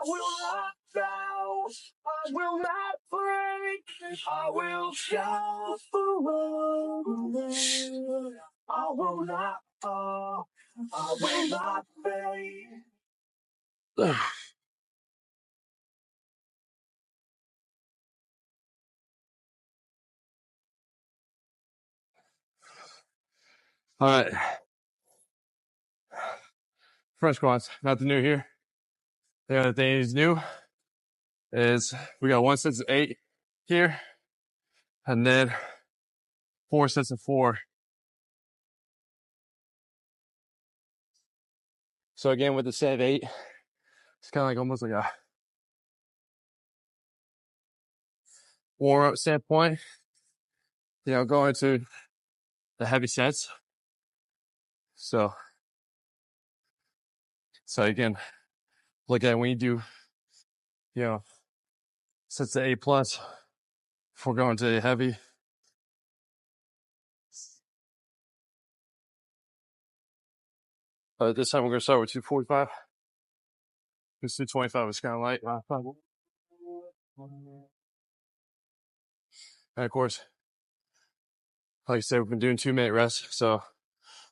will not bow, I will not break, I will shout forever. I will not fall, I will not fade. All right. Front squats, nothing new here. The other thing is new is we got 1 set of 8 here, and then 4 sets of 4. So again, with the set of 8, it's kind of like almost like a warm-up standpoint. You know, going to the heavy sets. So again, look at when you do, you know, sets of 8 plus, before going to the heavy. This time we're going to start with 245. This 225 was kind of light. And of course, like I said, we've been doing 2-minute rests. So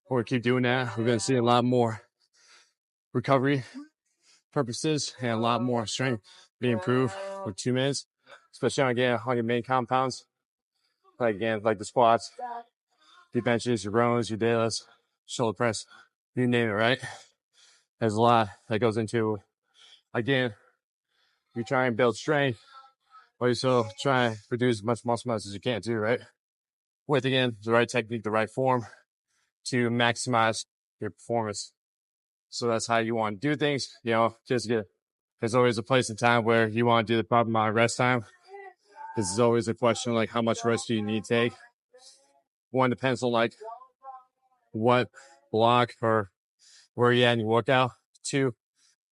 we're going to keep doing that. We're going to see a lot more recovery purposes and a lot more strength being improved with 2 minutes, especially on your main compounds. Like again, like the squats, your benches, your rows, your deadlifts, shoulder press, you name it, right? There's a lot that goes into, again, you try and build strength, but you still try and produce as much muscle mass as you can too, right? With, again, the right technique, the right form to maximize your performance. So that's how you want to do things, you know, there's always a place and time where you want to do the proper amount of rest time. This is always a question, like, how much rest do you need to take? One, depends on, like, what block or where you're at in your workout. 2,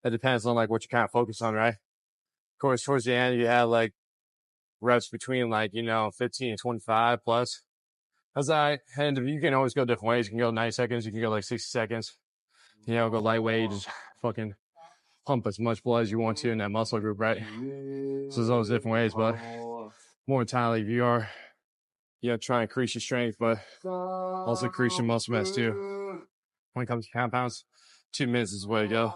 it depends on, like, what you kind of focus on, right? Of course, towards the end, you have, like, reps between, like, 15 and 25 plus. That's all right. And you can always go different ways. You can go 90 seconds. You can go, like, 60 seconds. Go lightweight. Just fucking pump as much blood as you want to in that muscle group, right? So there's always different ways, but more entirely, if you are, trying to increase your strength, but also increase your muscle mass too. When it comes to compounds, 2 minutes is the way to go.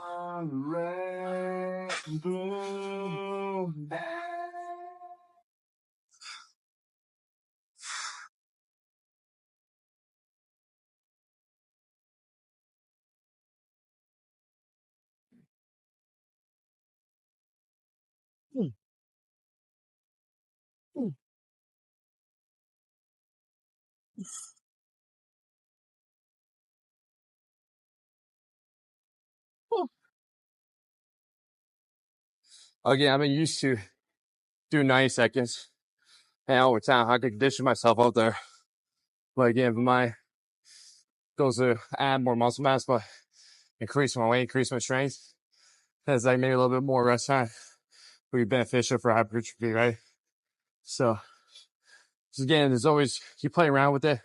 Again, I've been used to do 90 seconds, and over time, I could condition myself out there. But again, my goals to add more muscle mass, but increase my weight, increase my strength. That's like maybe a little bit more rest time would be beneficial for hypertrophy, right? So again, there's always, you play around with it.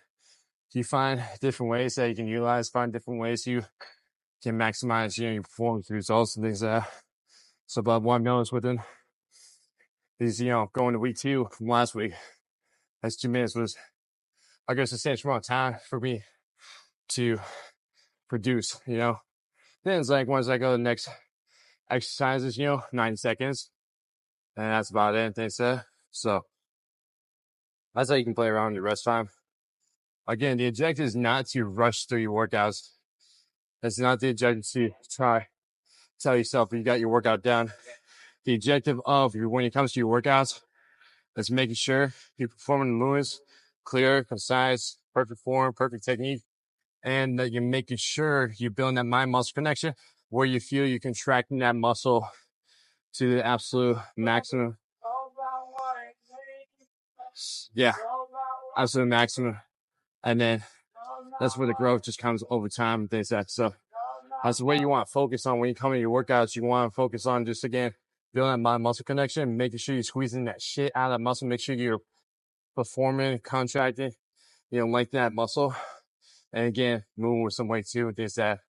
You find different ways that you can utilize, find different ways you can maximize, your performance results and things like that. So, but what I've noticed within these, going to week 2 from last week, that's 2 minutes was, I guess, a substantial amount of time for me to produce, Then it's like, once I go to the next exercises, 90 seconds, and that's about it, and things like that. So that's how you can play around your rest time. Again, the objective is not to rush through your workouts. That's not the objective to try tell yourself you got your workout done. The objective of when it comes to your workouts is making sure you're performing the movements clear, concise, perfect form, perfect technique, and that you're making sure you're building that mind-muscle connection where you feel you're contracting that muscle to the absolute maximum. Yeah, absolute maximum. And then that's where the growth just comes over time and things like that. So that's the way you want to focus on when you come in your workouts. You want to focus on just, again, building that mind-muscle connection, making sure you're squeezing that shit out of that muscle, make sure you're performing, contracting, lengthen that muscle. And again, moving with some weight too and things like that.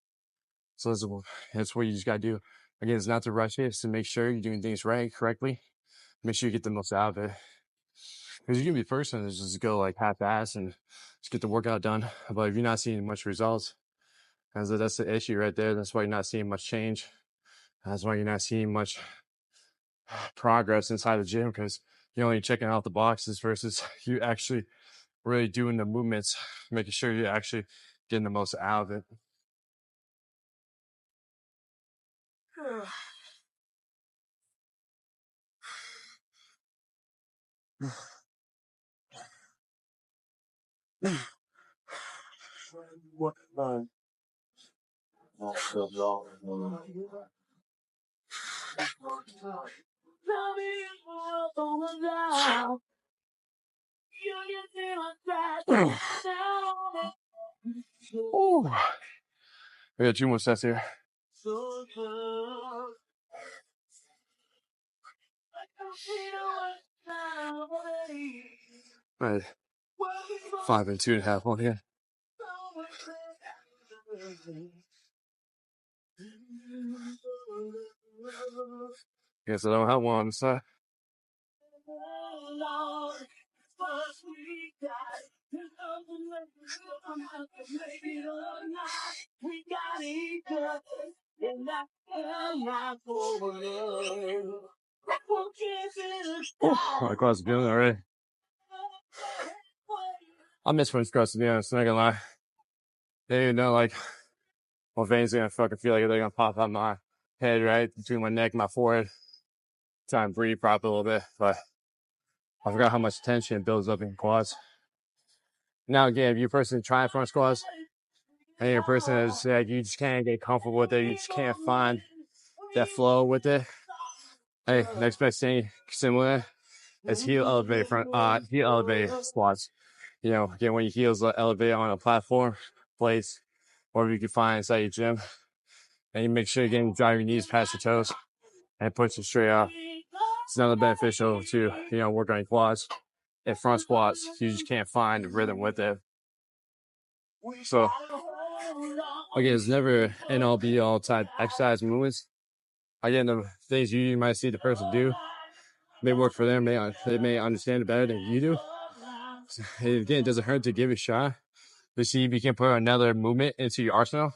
So that's what you just got to do. Again, it's not to rush it. It's to make sure you're doing things right, correctly. Make sure you get the most out of it. Because you can be a person that just go like half-ass and just get the workout done. But if you're not seeing much results, that's the issue right there. That's why you're not seeing much change. That's why you're not seeing much progress inside the gym, because you're only checking out the boxes versus you actually really doing the movements, making sure you're actually getting the most out of it. What? Oh, we got 2 more sets here. Right. 5 and 2.5 on here. Guess I don't have one on the side. Oh, across the building already. I miss French crust, to be honest. I'm not gonna lie. They didn't know, like, what veins are gonna fucking feel like they're gonna pop out my head, right? Between my neck and my forehead. Try and breathe properly a little bit, but I forgot how much tension builds up in quads. Now, again, if you're a person trying front squats, and you're a person that's like, you just can't get comfortable with it, you just can't find that flow with it. Hey, next best thing similar is heel elevated squats. You know, again, when your heels are elevated on a platform, place, wherever you can find inside your gym, and you make sure you're getting drive your knees past your toes and push it straight out. It's another beneficial to, you know, work on your quads. In front squats, you just can't find the rhythm with it. So, again, it's never an all be all type exercise movements. Again, the things you might see the person do may work for them. They may understand it better than you do. So, again, it doesn't hurt to give it a shot to see if you can put another movement into your arsenal.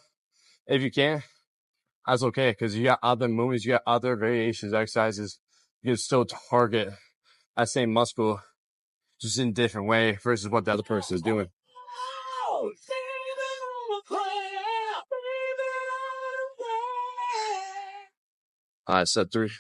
If you can, that's okay, because you got other movements, you got other variations, exercises. You can still target that same muscle just in a different way versus what the other person is doing. All right, set 3.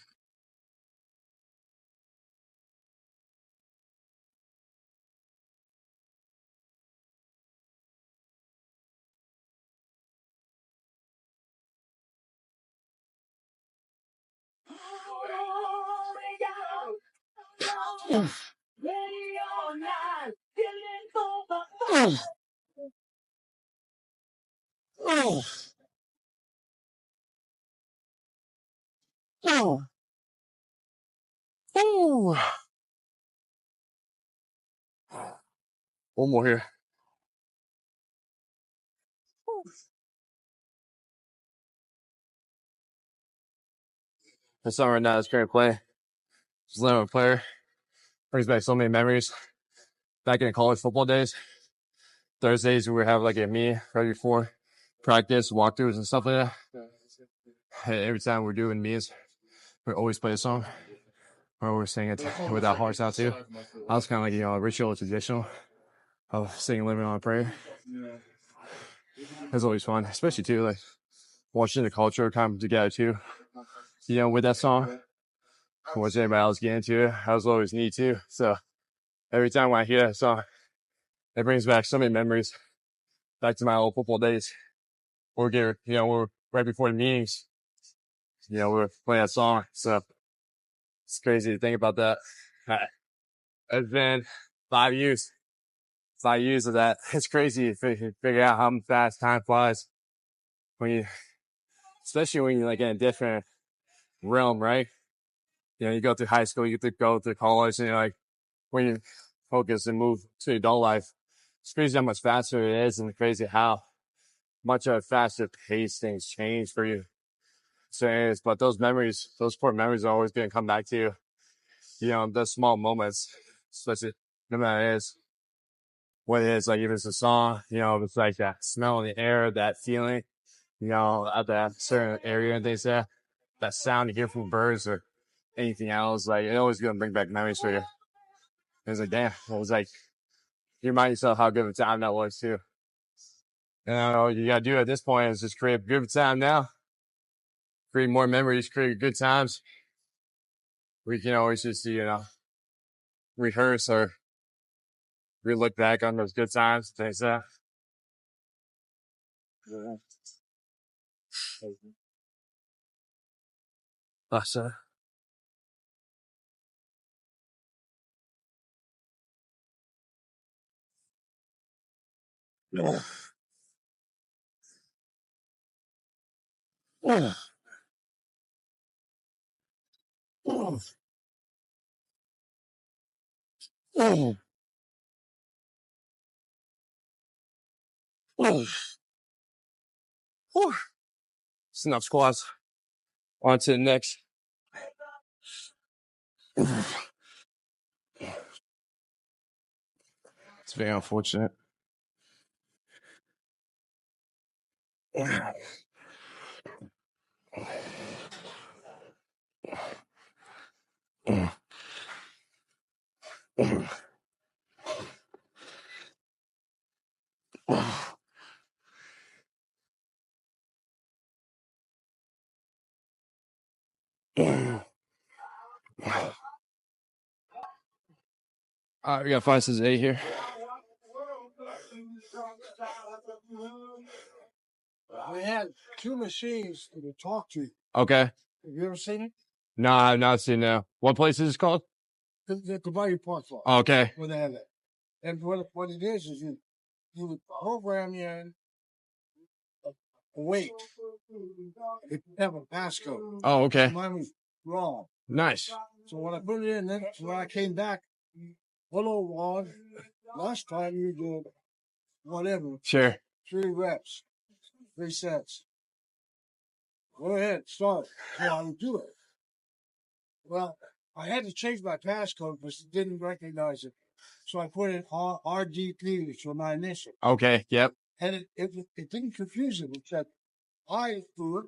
One more here. This song right now is current play. Just learning a player. Brings back so many memories. Back in college football days, Thursdays we would have like a meeting right before practice, walkthroughs and stuff like that. And every time we're doing meetings, we always play a song. We're always singing it with our hearts out too. I was kind of like, you know, a ritual, traditional of singing Living on a Prayer. It was always fun, especially too, like watching the culture come together too. You know, with that song, watching everybody else get into it, that was always neat too. So every time when I hear that song, it brings back so many memories back to my old football days. We're right before the meetings, you know, we're playing that song. So it's crazy to think about that. It's been 5 years. 5 years of that. It's crazy to figure out how fast time flies when you, especially when you're like in a different realm, right? You know, you go through high school, you get to go through college, and you're like, when you focus and move to adult life, it's crazy how much faster it is, and crazy how much of a faster pace things change for you. saying, but those memories, those poor memories are always going to come back to you. You know, the small moments, especially no matter what it is, like if it's a song, you know, if it's like that smell in the air, that feeling, you know, at that certain area and things like that sound you hear from birds or anything else, like it always going to bring back memories for you. It's like, damn, it was like, you remind yourself how good of a time that was too. And all you got to do at this point is just create a good time now, create more memories, create good times. We can always just, you know, rehearse or re-look back on those good times, things like that. That's it's enough squats. On to the next. It's very unfortunate. All right, we got 5, 6, 8 here. We had 2 machines to talk to. Okay. Have you ever seen it? No, I've not seen that. What place is this called? The Bayou Park Law. Okay. Where they have it. And what it is you would program in a weight. It have a passcode. Oh, okay. Mine was wrong. Nice. So when I put it in, then when I came back, hello, Ron. Last time you did whatever. Sure. 3 reps, 3 sets. Go ahead, start. So I would do it. Well, I had to change my passcode because it didn't recognize it. So I put in RDP, which was my initial. Okay. Yep. And it didn't confuse it. It said, I do it.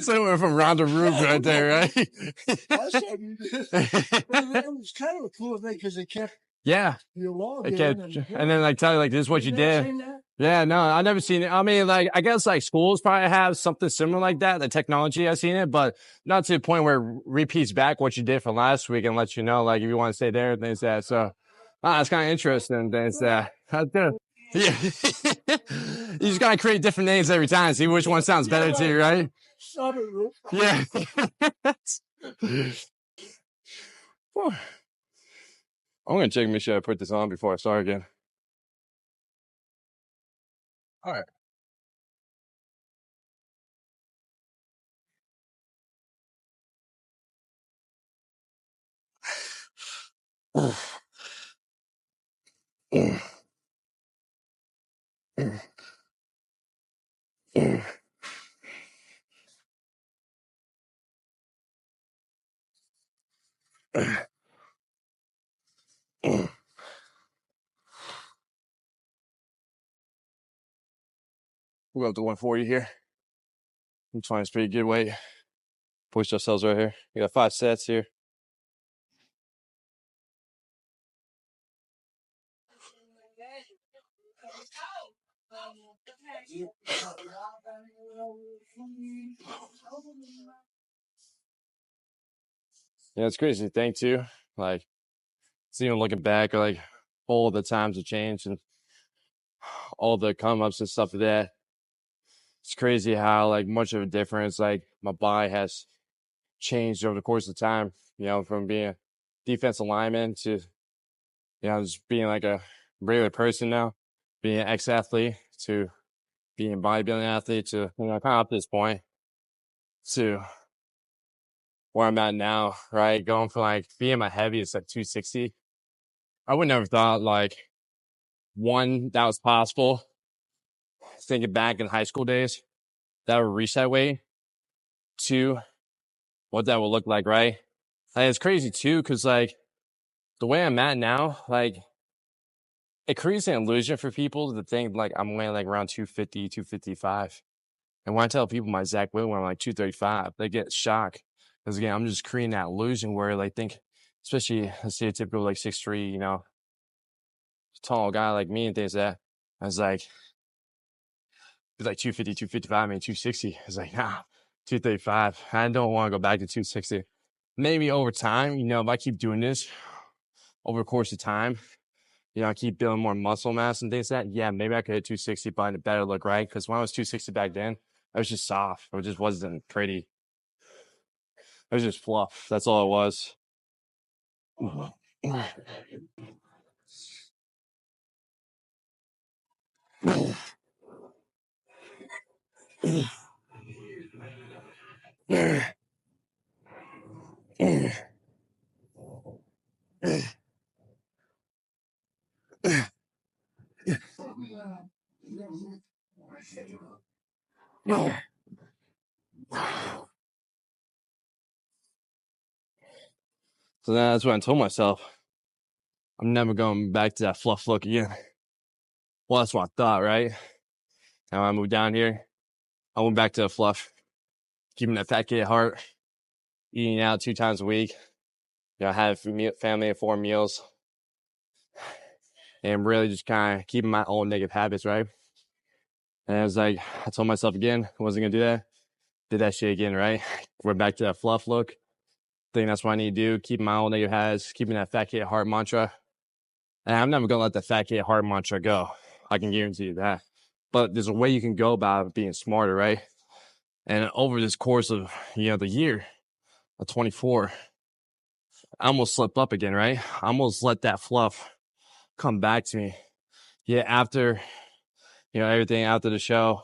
Somewhere from Ronda Roop right there, right? I said, it was kind of a cool thing because it kept Yeah. your log It in. kept, and then like tell you like this is what you did. Seen that? Yeah, no, I never seen it. I mean, like, I guess like schools probably have something similar like that. The technology, I've seen it, but not to the point where it repeats back what you did from last week and lets you know, like, if you want to stay there, things like that. So, it's kind of interesting. Things that, yeah. You just got to create different names every time, see which one sounds better to you, right? Yeah. I'm going to check and make sure I put this on before I start again. All right. We'll go up to 140 here. I'm trying to pretty good weight. Push ourselves right here. We got 5 sets here. Yeah, it's crazy to think too. Like, seeing looking back, like all the times have changed and all the come ups and stuff like that. It's crazy how like much of a difference like my body has changed over the course of time. You know, from being a defensive lineman to just being like a regular person now, being an ex-athlete to being a bodybuilding athlete to kind of up to this point to where I'm at now, right? Going from like being my heaviest at 260. I would never thought like one that was possible. Thinking back in high school days, that would reach that weight to what that would look like, right? Like, it's crazy too, because like the way I'm at now, like it creates an illusion for people to think like I'm weighing like around 250, 255. And when I tell people my exact weight when I'm like 235, they get shocked. Because again, I'm just creating that illusion where like think, especially let's say a typical like 6'3", you know, tall guy like me and things like that. I was like, it's like 250, 255, I mean 260. It's like, nah, 235. I don't want to go back to 260. Maybe over time, you know, if I keep doing this over the course of time, you know, I keep building more muscle mass and things like that. Yeah, maybe I could hit 260, but it better look right. Because when I was 260 back then, I was just soft. It just wasn't pretty. It was just fluff. That's all it was. So that's what I told myself. I'm never going back to that fluff look again. Well, that's what I thought, right? Now I moved down here. I went back to the fluff, keeping that fat kid heart, eating out 2 times a week. You know, I had a family of 4 meals, and really just kind of keeping my own negative habits, right? And I was like, I told myself again, I wasn't gonna do that. Did that shit again, right? We're back to that fluff look. I think that's what I need to do. Keeping my own negative habits, keeping that fat kid heart mantra. And I'm never gonna let the fat kid heart mantra go. I can guarantee you that. But there's a way you can go about being smarter, right? And over this course of, you know, the year of 24, I almost slipped up again, right? I almost let that fluff come back to me. Yeah, after, you know, everything after the show,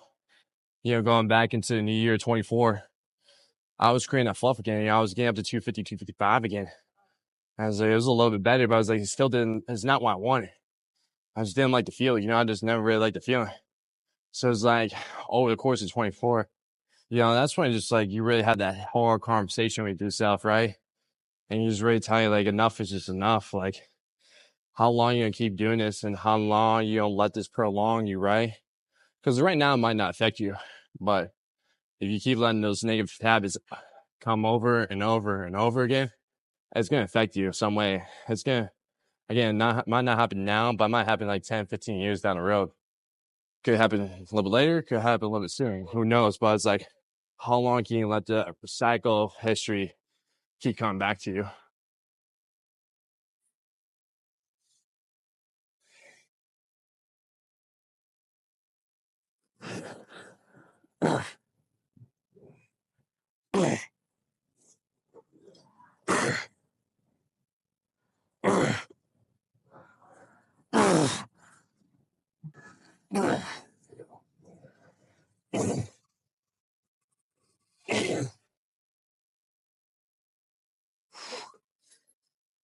you know, going back into the new year 24, I was creating that fluff again. You know, I was getting up to 250, 255 again. I was like, it was a little bit better, but I was like, it's not what I wanted. I just didn't like the feeling, you know, I just never really liked the feeling. So it's like over the course of 24, you know, that's when just like you really have that hard conversation with yourself, right? And you just really tell you like enough is just enough. Like, how long you gonna keep doing this and how long you gonna let this prolong you, right? Because right now it might not affect you, but if you keep letting those negative habits come over and over and over again, it's gonna affect you some way. It's gonna, again, might not happen now, but it might happen like 10, 15 years down the road. Could happen a little bit later, could happen a little bit sooner. Who knows? But it's like, how long can you let the cycle of history keep coming back to you?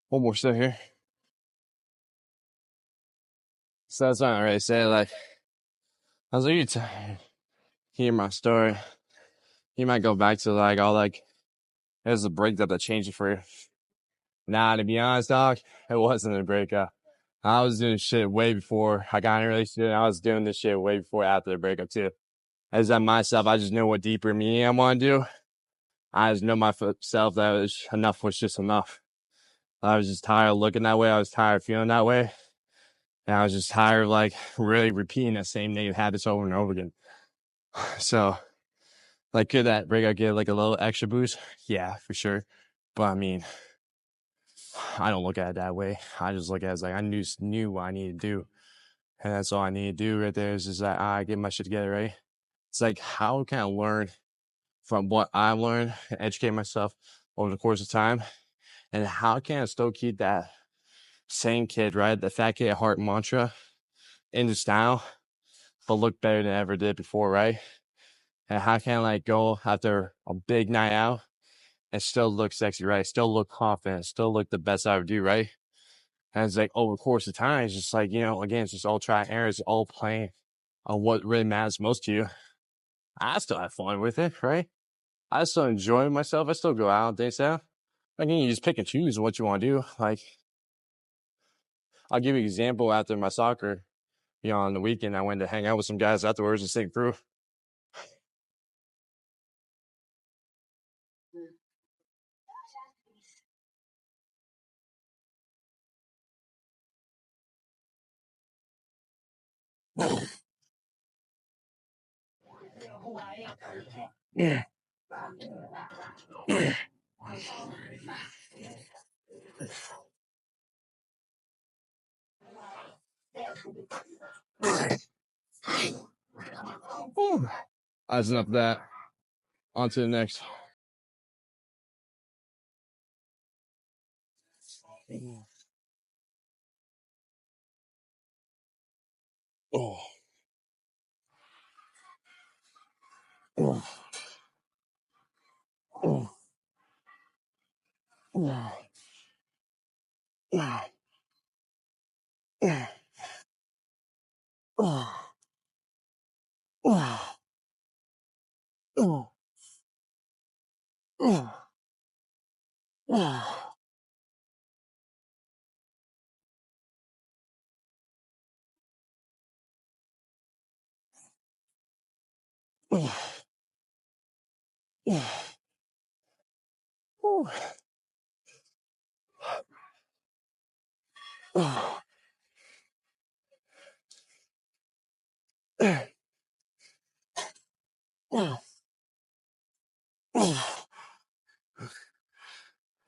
One more step here. So that's what I already said. Like, I was like, you hear my story. You might go back to like all like, there's a breakup that changed it for you. Nah, to be honest, dog, it wasn't a breakup. I was doing shit way before I got in a relationship. I was doing this shit way before after the breakup too. As I myself, I just knew what deeper me I want to do. I just know myself that enough was just enough. I was just tired of looking that way. I was tired of feeling that way. And I was just tired of like really repeating that same negative habits over and over again. So like, could that breakup give like a little extra boost? Yeah, for sure. But I mean, I don't look at it that way. I just look at it as like, I knew what I needed to do. And that's all I need to do right there is just that I get my shit together, right? It's like, how can I learn from what I've learned and educate myself over the course of time? And how can I still keep that same kid, right? The fat kid at heart mantra in the style, but look better than I ever did before, right? And how can I like go after a big night out and still look sexy, right? Still look confident, still look the best I ever do, right? And it's like over the course of time, it's just like, you know, again, it's just all try and error, it's all playing on what really matters most to you. I still have fun with it, right? I still enjoy myself. I still go out, days out. I mean, you just pick and choose what you want to do. Like, I'll give you an example. After my soccer, on the weekend, I went to hang out with some guys afterwards and sing through. That's enough of that. On to the next. Oh. Oh. Oh. Oh. Oh. Oh. Oh. Oh. Oh. Oh. Oh. Oh. Oh. Oh. Oh.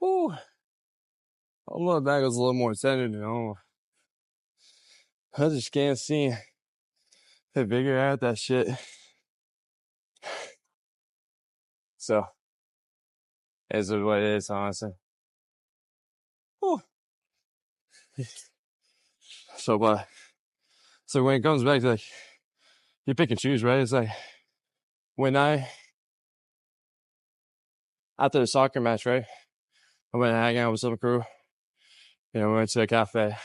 Oh. Although that was a little more centered, I just can't see to figure out that shit. So, it's what it is, honestly. Oh. So when it comes back to like, you pick and choose, right? It's like, when after the soccer match, right? I went hang out with some crew. We went to a cafe.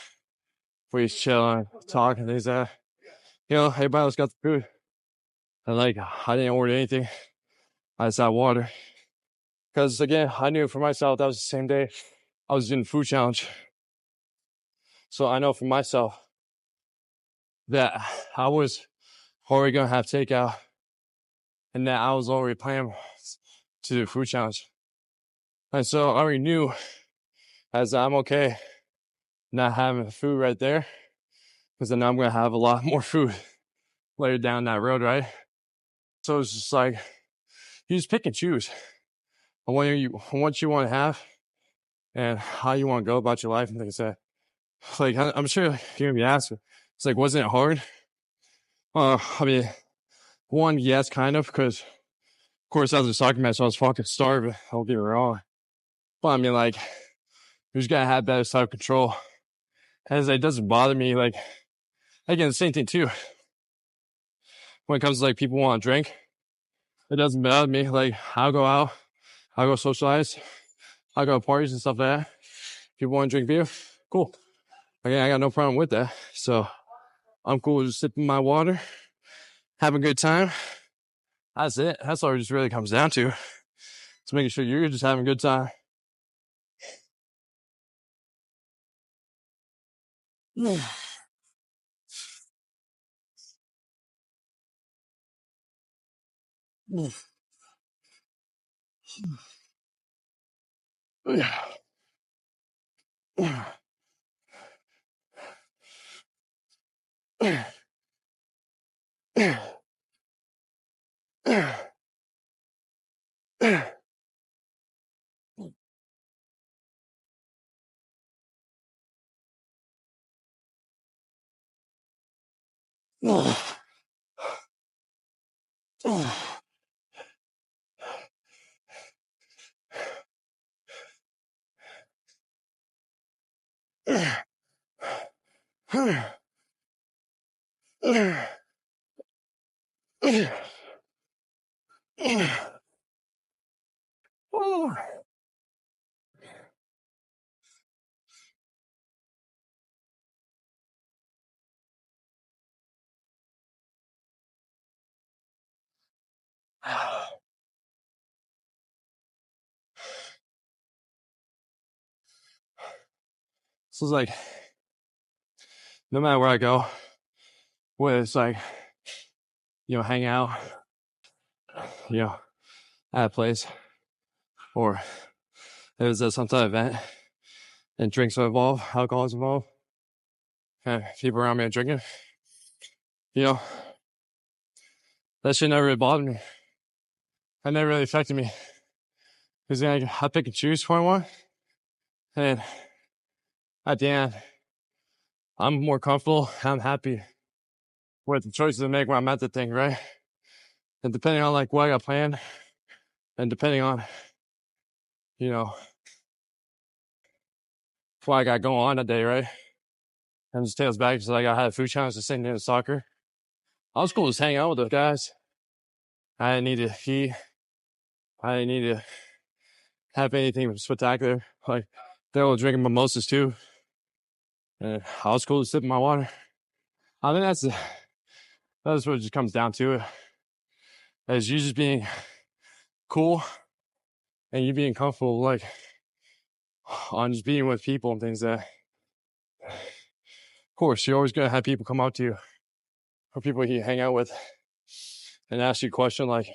We just chill and talk and things like that. Everybody else got the food. And like, I didn't order anything. I just had water. Because again, I knew for myself, that was the same day I was doing the food challenge. So I know for myself that I was already going to have takeout and that I was already planning to do the food challenge. And so I already knew as I'm okay not having food right there, because then I'm going to have a lot more food later down that road, right? So it's just like, you just pick and choose on what you want to have and how you want to go about your life. And like I said, like, I'm sure you're going to be asked, it's like, wasn't it hard? I mean, one, yes, kind of, because of course, after the soccer match, I was fucking starving. I'll get it wrong. But I mean, like, you just gotta have better self control. As it doesn't bother me. Like, again, the same thing too. When it comes to like people want to drink, it doesn't bother me. Like, I'll go out, I'll go socialize, I'll go to parties and stuff like that. People want to drink beer, cool. Again, I got no problem with that. So I'm cool with just sipping my water, having a good time. That's it. That's all it just really comes down to. It's making sure you're just having a good time. So it's like, no matter where I go, whether it's like, hang out, at a place, or if there's some type of event and drinks are involved, alcohol is involved, and people around me are drinking, that shit never really bothered me. That never really affected me. Because then I pick and choose who I want. And at the end, I'm more comfortable. I'm happy with the choices I make when I'm at the thing, right? And depending on like what I got planned, and depending on, what I got going on that day, right? And just tails back because like I had a food challenge the same day as soccer. I was cool just hanging out with those guys. I didn't need to eat. I didn't need to have anything spectacular. Like they were drinking mimosas too. And I was cool to sipping my water. I think that's what it just comes down to. Is you just being cool and you being comfortable, like on just being with people and things that, of course, you're always gonna have people come up to you or people you hang out with and ask you a question like,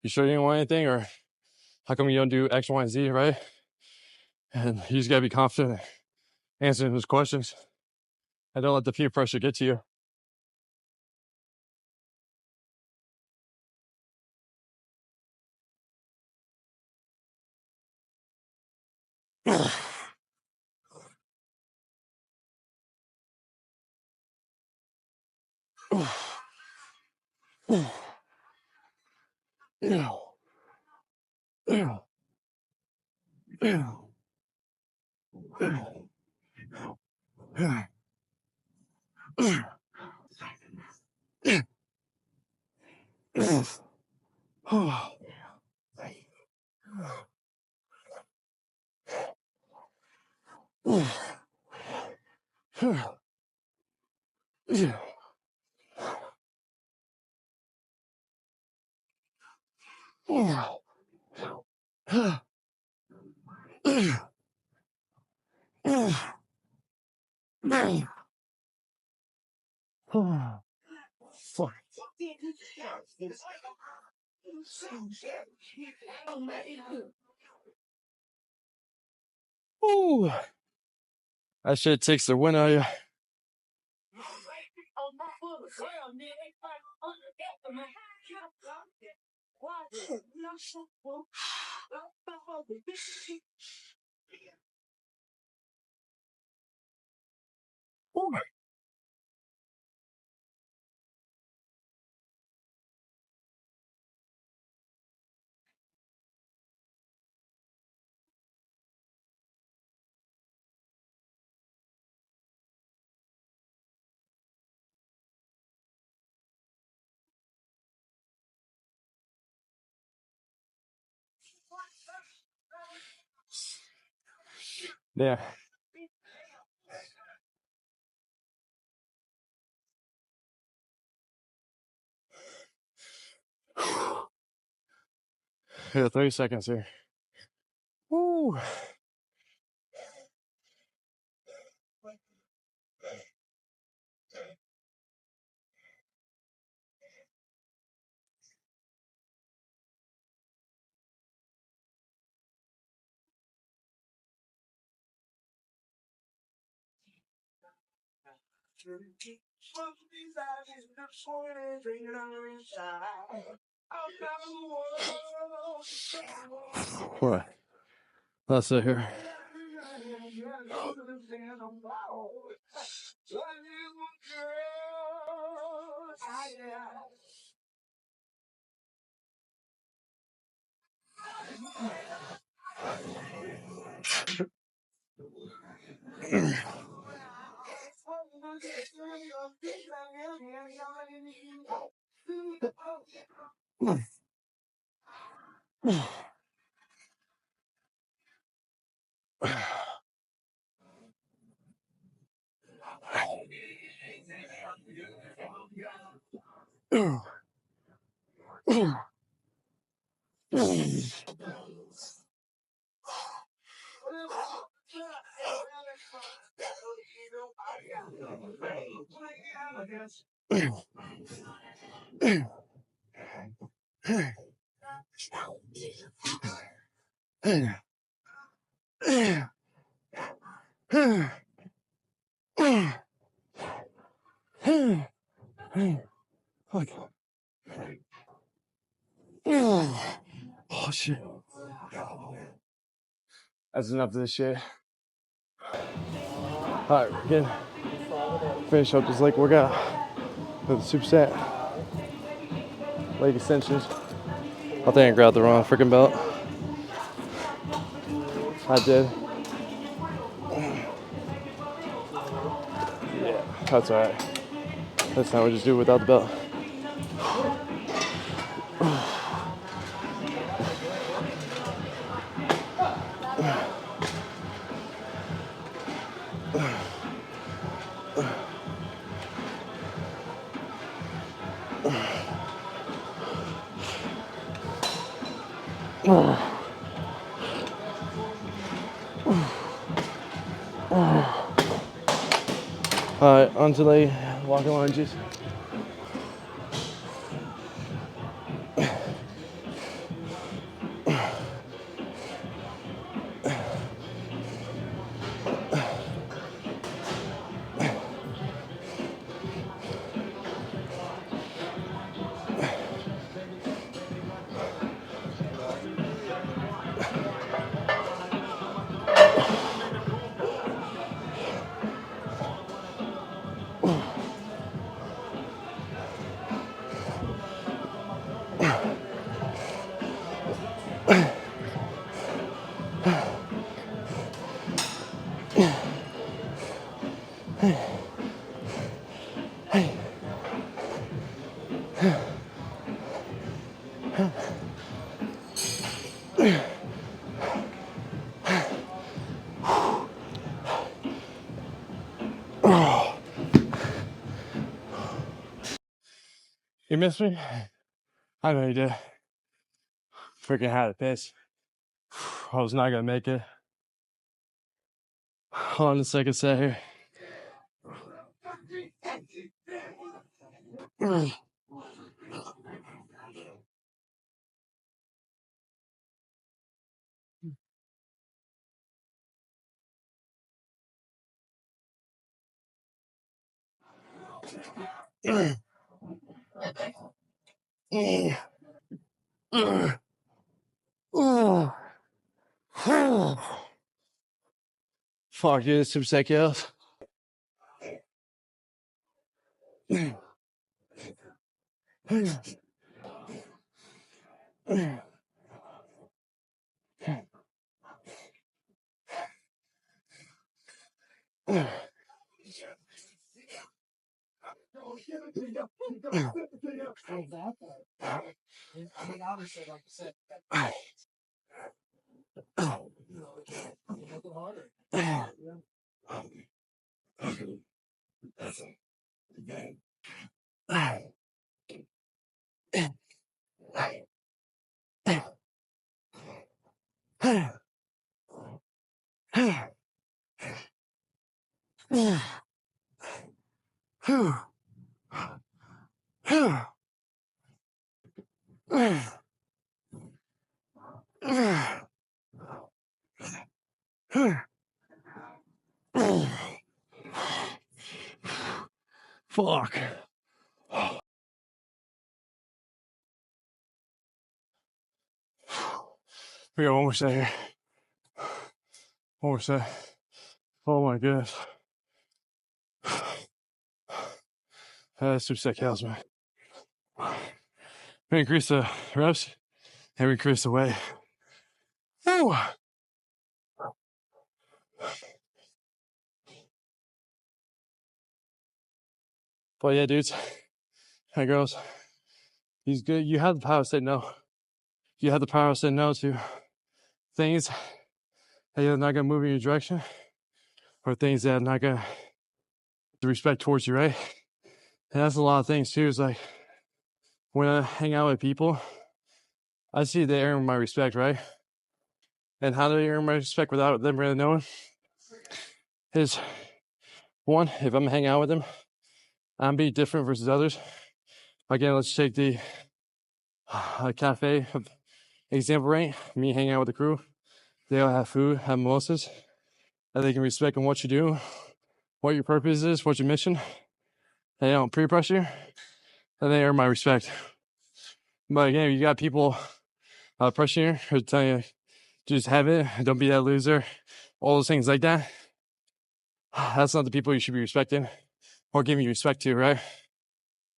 "You sure you didn't want anything?" or "How come you don't do X, Y, and Z?" Right? And you just gotta be confident answering those questions and don't let the peer pressure get to you. Fuck. Ooh. That shit takes the wind out of you. Ooh. Yeah. Yeah, 30 seconds here. Woo. What? That's it here. Oh shit. That's enough of this shit. Alright, we're gonna finish up this leg workout with the superset leg extensions. I think I grabbed the wrong freaking belt. I did. Yeah, that's alright. That's not what we just do without the belt. Alright, onto the walking lunges. You missed me? I know you did. Freaking had a piss. I was not gonna make it. Hold on a second set here. Fuck, dude, it's super kills. Fuck. We got one more set here. One more set. Oh my goodness. That's super sick kills, man. We increase the reps and we increase the weight. Woo! But yeah, dudes. Hey, girls. He's good. You have the power to say no. You have the power to say no to things that are not going to move in your direction or things that are not going to respect towards you, right? And that's a lot of things too. It's like when I hang out with people, I see they earn my respect, right? And how do they earn my respect without them really knowing? is one, if I'm hanging out with them, I'm being different versus others. Again, let's take the cafe example, right? Me hanging out with the crew. They all have food, have mimosas, and they can respect on what you do, what your purpose is, what your mission. They don't pre-pressure you, and they earn my respect. But again, you got people pressuring you or telling you, just have it, don't be that loser, all those things like that. That's not the people you should be respecting or giving respect to, right?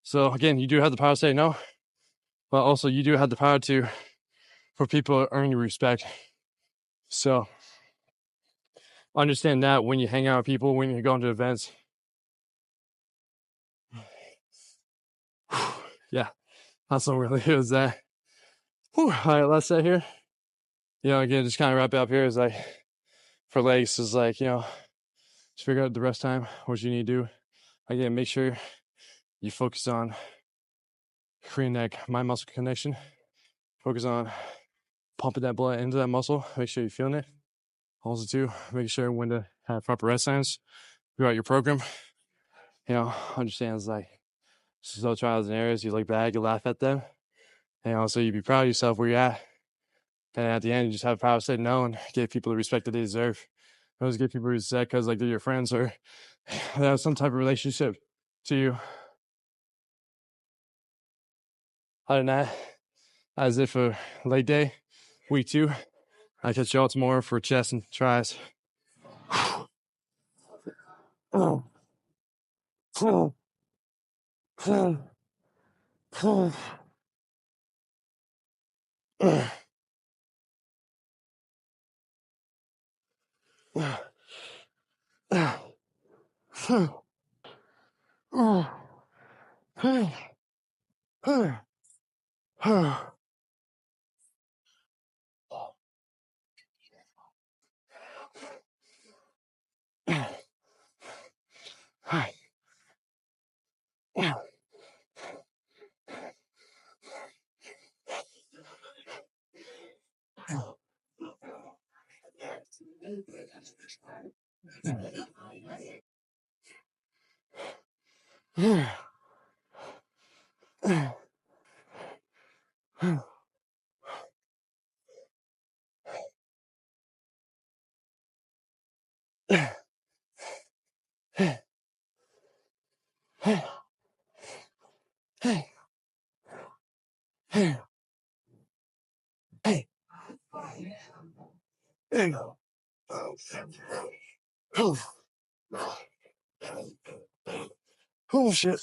So again, you do have the power to say no, but also you do have the power for people to earn your respect. So understand that when you hang out with people, when you're going to events. Yeah, that's what really is that. All right, let's set here. Again, just kind of wrap it up here is like for legs is like, just figure out the rest time, what you need to do. Again, make sure you focus on creating that mind muscle connection. Focus on pumping that blood into that muscle. Make sure you're feeling it. Also, too, make sure when to have proper rest times throughout your program. Understands like slow trials and errors. You look back, you laugh at them, and also you be proud of yourself where you're at. And at the end, you just have power to say no and give people the respect that they deserve. Always give people respect because like they're your friends or they have some type of relationship to you. Other than that, as if a leg day, week 2, I catch y'all tomorrow for chest and tries. Oh shit.